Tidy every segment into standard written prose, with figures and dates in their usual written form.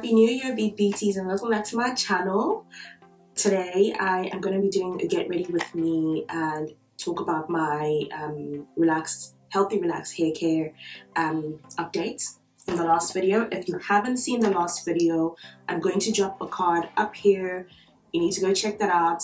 Happy New Year, BBTs, and welcome back to my channel. Today I am going to be doing a get ready with me and talk about my healthy relaxed hair care update. In the last video, if you haven't seen the last video, I'm going to drop a card up here. You need to go check that out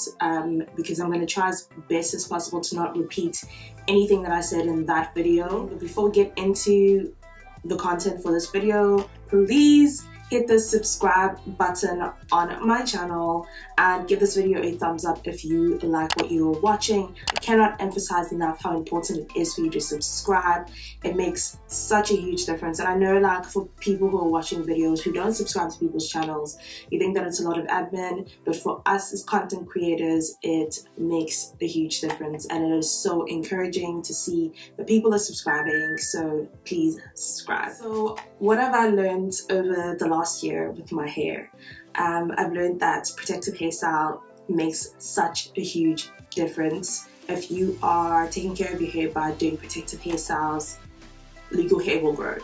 because I'm going to try as best as possible to not repeat anything that I said in that video. But before we get into the content for this video, please hit the subscribe button on my channel and give this video a thumbs up if you like what you're watching. I cannot emphasize enough how important it is for you to subscribe. It makes such a huge difference. And I know, like, for people who are watching videos who don't subscribe to people's channels, you think that it's a lot of admin, but for us as content creators, it makes a huge difference, and it is so encouraging to see that people are subscribing. So please subscribe. So what have I learned over the last year with my hair? I've learned that protective hairstyle makes such a huge difference. If you are taking care of your hair by doing protective hairstyles, your hair will grow,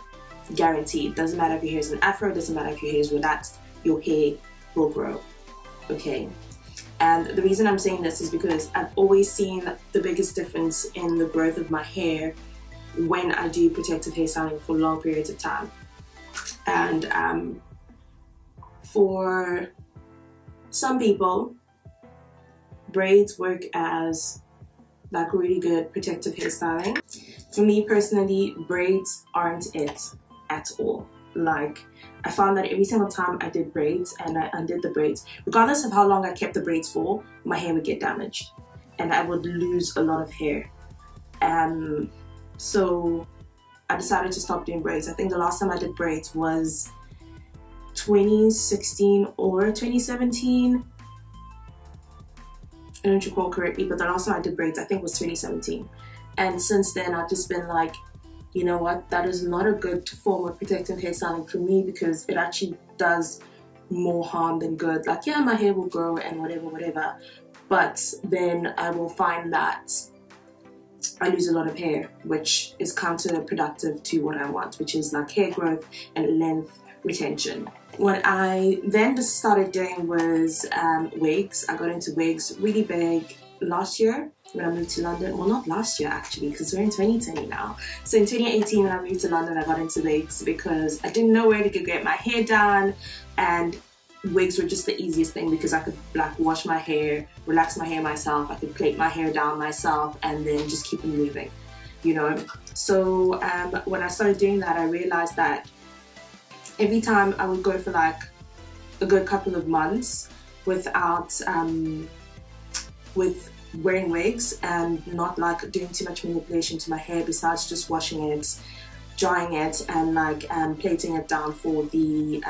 guaranteed. Doesn't matter if your hair is an afro, doesn't matter if your hair is relaxed, your hair will grow, okay? And the reason I'm saying this is because I've always seen the biggest difference in the growth of my hair when I do protective hairstyling for long periods of time. And for some people, braids work as like really good protective hairstyling. For me personally, braids aren't it at all. Like, I found that every single time I did braids and I undid the braids, regardless of how long I kept the braids for, my hair would get damaged and I would lose a lot of hair. So I decided to stop doing braids. I think the last time I did braids was 2016 or 2017. I don't recall correctly, but the last time I did braids I think was 2017. And since then I've just been like, you know what, that is not a good form of protective hairstyling for me, because it actually does more harm than good. Like, yeah, my hair will grow and whatever, but then I will find that I lose a lot of hair, which is counterproductive to what I want, which is like hair growth and length retention. What I then just started doing was wigs. I got into wigs really big last year when I moved to London. Well, not last year actually, because we're in 2020 now. So in 2018 when I moved to London, I got into wigs because I didn't know where to get my hair done, and wigs were just the easiest thing because I could like wash my hair, relax my hair myself, I could plait my hair down myself, and then just keep it moving, you know. So when I started doing that, I realized that every time I would go for like a good couple of months without with wearing wigs and not like doing too much manipulation to my hair besides just washing it, drying it, and like plaiting it down for the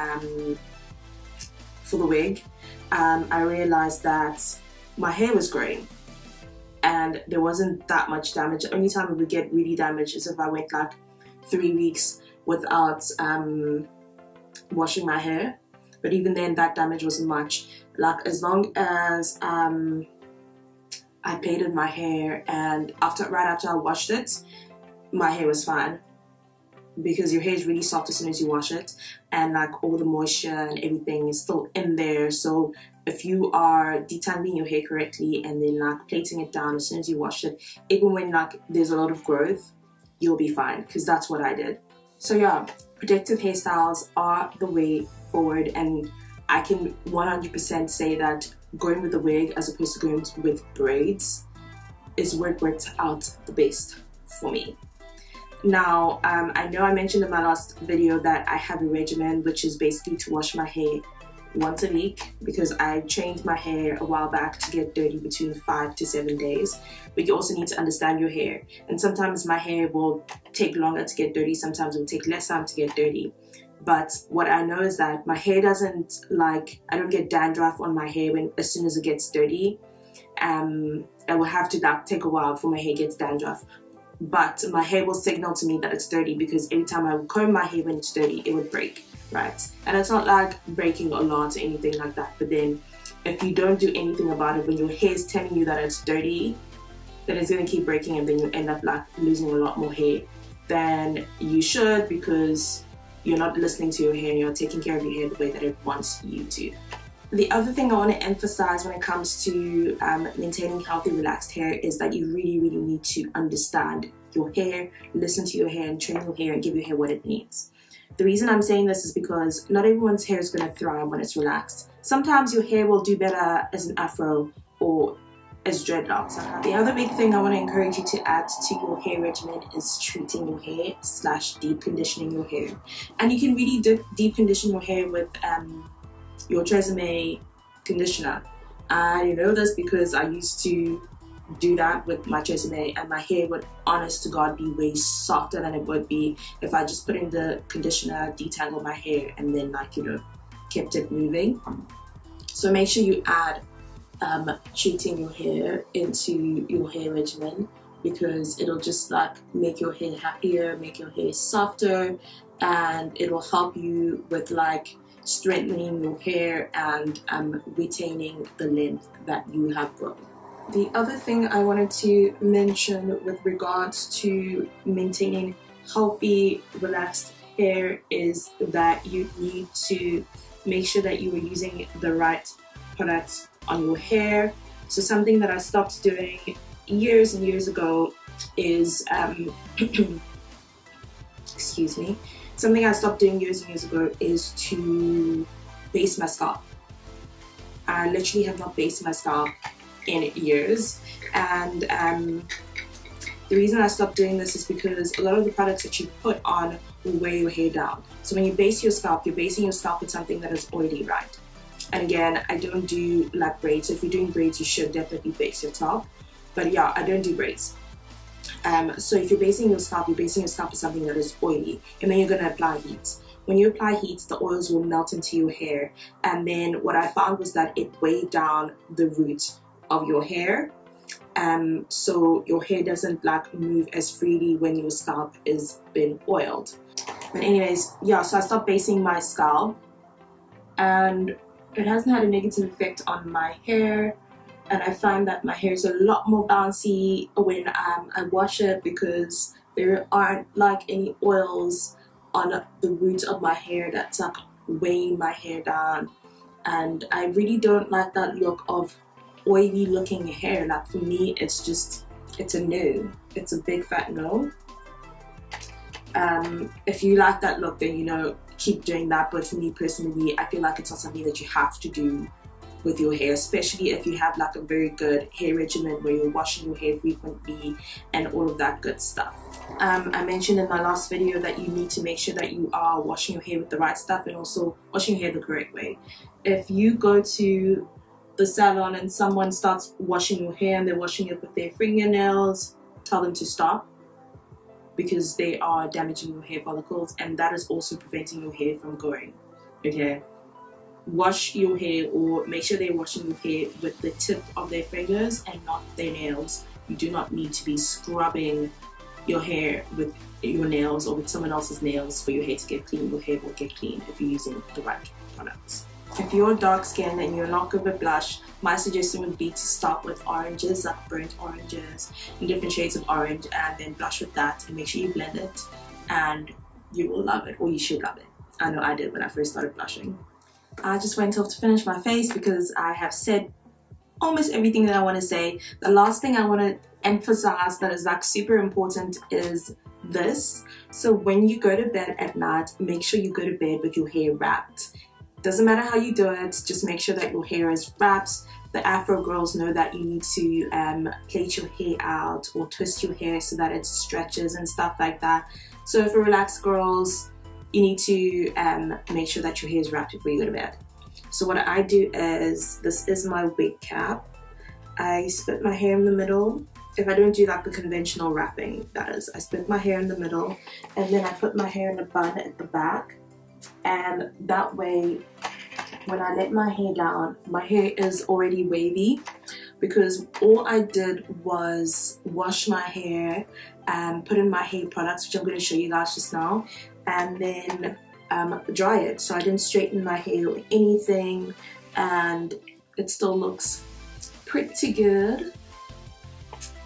wig, I realized that my hair was growing and there wasn't that much damage. The only time it would get really damaged is if I went like 3 weeks without washing my hair, but even then that damage wasn't much. Like, as long as I plaited my hair and right after I washed it, my hair was fine, because your hair is really soft as soon as you wash it, and like all the moisture and everything is still in there. So if you are detangling your hair correctly and then like plaiting it down as soon as you wash it, even when like there's a lot of growth, you'll be fine, because that's what I did. So yeah, protective hairstyles are the way forward, and I can 100% say that going with a wig as opposed to going with braids is what worked out the best for me. Now, I know I mentioned in my last video that I have a regimen, which is basically to wash my hair once a week, because I trained my hair a while back to get dirty between 5 to 7 days. But you also need to understand your hair, and sometimes my hair will take longer to get dirty, sometimes it will take less time to get dirty. But what I know is that my hair doesn't, like, I don't get dandruff on my hair as soon as it gets dirty. I will have to like take a while before my hair gets dandruff. But my hair will signal to me that it's dirty, because every time I comb my hair when it's dirty, it would break, right? And it's not like breaking a lot or anything like that, but then if you don't do anything about it, when your hair is telling you that it's dirty, then it's going to keep breaking, and then you end up like losing a lot more hair than you should, because you're not listening to your hair and you're taking care of your hair the way that it wants you to. The other thing I want to emphasize when it comes to maintaining healthy, relaxed hair is that you really, really need to understand your hair, listen to your hair, and train your hair and give your hair what it needs. The reason I'm saying this is because not everyone's hair is going to thrive when it's relaxed. Sometimes your hair will do better as an afro or as dreadlocks. The other big thing I want to encourage you to add to your hair regimen is treating your hair / deep conditioning your hair. And you can really deep condition your hair with your Regimen conditioner. I know this because I used to do that with my Regimen, and my hair would, honest to God, be way softer than it would be if I just put in the conditioner, detangled my hair, and then, like, you know, kept it moving. So make sure you add treating your hair into your hair regimen, because it'll just like make your hair happier, make your hair softer, and it will help you with like strengthening your hair and retaining the length that you have grown. The other thing I wanted to mention with regards to maintaining healthy, relaxed hair is that you need to make sure that you are using the right products on your hair. So something that I stopped doing years and years ago is excuse me. Something I stopped doing years and years ago is to base my scalp. I literally have not based my scalp in years, and the reason I stopped doing this is because a lot of the products that you put on will weigh your hair down. So when you base your scalp, you're basing your scalp with something that is oily, right? And again, I don't do like braids. So if you're doing braids, you should definitely base your top. But yeah, I don't do braids. So if you're basing your scalp with something that is oily, and then you're going to apply heat. When you apply heat, the oils will melt into your hair. And then what I found was that it weighed down the root of your hair. So your hair doesn't like move as freely when your scalp is been oiled. But anyways, yeah, so I stopped basing my scalp, and it hasn't had a negative effect on my hair. And I find that my hair is a lot more bouncy when I wash it, because there aren't like any oils on the root of my hair that's like weighing my hair down. And I really don't like that look of oily looking hair. Like for me, it's a no. It's a big fat no. If you like that look, then, you know, keep doing that. But for me personally, I feel like it's not something that you have to do with your hair, especially if you have like a very good hair regimen where you're washing your hair frequently and all of that good stuff. I mentioned in my last video that you need to make sure that you are washing your hair with the right stuff and also washing your hair the correct way. If you go to the salon and someone starts washing your hair and they're washing it with their fingernails, tell them to stop, because they are damaging your hair follicles, and that is also preventing your hair from growing. Okay? Wash your hair, or make sure they're washing your hair with the tip of their fingers and not their nails. You do not need to be scrubbing your hair with your nails or with someone else's nails for your hair to get clean. Your hair will get clean if you're using the right products. If you're dark skinned and you're not good with blush, my suggestion would be to start with oranges, like burnt oranges and different shades of orange, and then blush with that and make sure you blend it, and you will love it, or you should love it. I know I did when I first started blushing. I just went off to finish my face because I have said almost everything that I want to say. The last thing I want to emphasize that is like super important is this. So when you go to bed at night, make sure you go to bed with your hair wrapped. Doesn't matter how you do it, just make sure that your hair is wrapped. The Afro girls know that you need to plait your hair out or twist your hair so that it stretches and stuff like that. So for relaxed girls, you need to make sure that your hair is wrapped before you go to bed. So what I do is, this is my wig cap. I split my hair in the middle. If I don't do like the conventional wrapping, that is, I split my hair in the middle, and then I put my hair in a bun at the back. And that way, when I let my hair down, my hair is already wavy, because all I did was wash my hair and put in my hair products, which I'm going to show you guys just now, and then dry it. So I didn't straighten my hair or anything, and it still looks pretty good.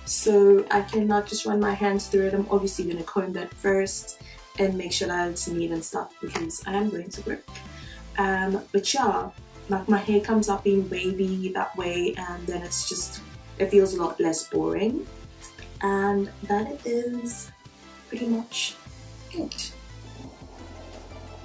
So I cannot just run my hands through it. I'm obviously going to comb that first, and make sure that it's neat and stuff because I am going to work. But yeah, like my hair comes up being wavy that way, and then it feels a lot less boring. And that is pretty much it.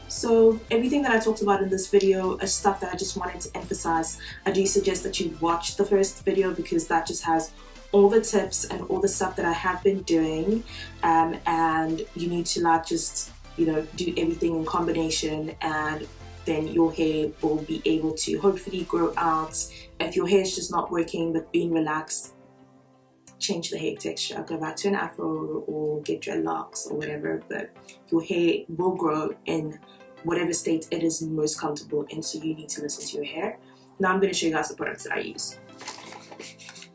So everything that I talked about in this video is stuff that I just wanted to emphasize. I do suggest that you watch the first video because that just has all the tips and all the stuff that I have been doing, and you need to like just, you know, do everything in combination, and then your hair will be able to hopefully grow out. If your hair is just not working with being relaxed, change the hair texture, go back to an afro or get dreadlocks or whatever, but your hair will grow in whatever state it is most comfortable in, so you need to listen to your hair. Now I'm going to show you guys the products that I use.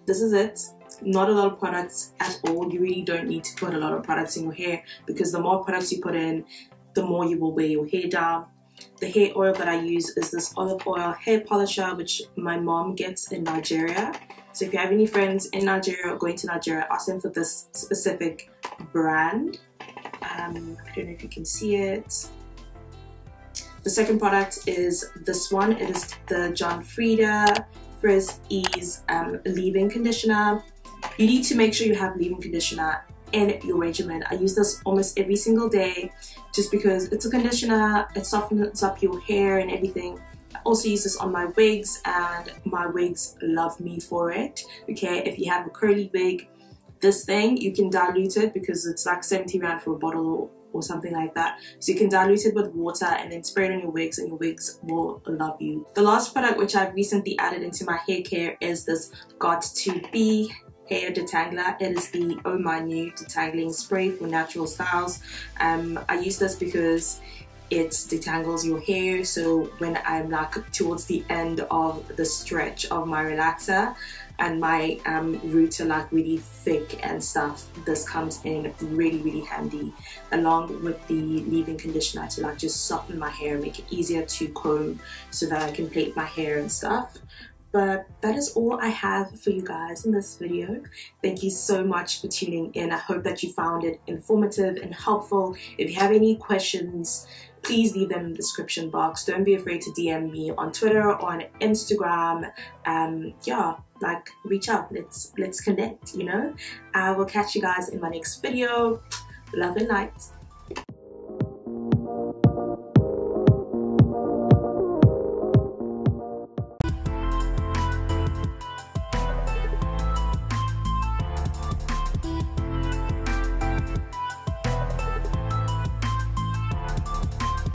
This is it. Not a lot of products at all. You really don't need to put a lot of products in your hair because the more products you put in, the more you will wear your hair down. The hair oil that I use is this olive oil hair polisher, which my mom gets in Nigeria. So if you have any friends in Nigeria or going to Nigeria, ask them for this specific brand. I don't know if you can see it. The second product is this one. It is the John Frieda Frizz Ease leave-in conditioner. You need to make sure you have leave-in conditioner in your regimen. I use this almost every single day just because it's a conditioner, it softens up your hair and everything. I also use this on my wigs, and my wigs love me for it. Okay, if you have a curly wig, this thing, you can dilute it because it's like 70 rand for a bottle or something like that. So you can dilute it with water and then spray it on your wigs, and your wigs will love you. The last product which I've recently added into my hair care is this Got2b hair detangler. It is the Oh My New detangling spray for natural styles. I use this because it detangles your hair, so when I'm like towards the end of the stretch of my relaxer and my roots are like really thick and stuff, this comes in really handy, along with the leave-in conditioner to like just soften my hair, make it easier to comb so that I can plait my hair and stuff. But that is all I have for you guys in this video. Thank you so much for tuning in. I hope that you found it informative and helpful. If you have any questions, please leave them in the description box. Don't be afraid to DM me on Twitter or on Instagram. Yeah, like reach out. Let's connect, you know. I will catch you guys in my next video. Love and light.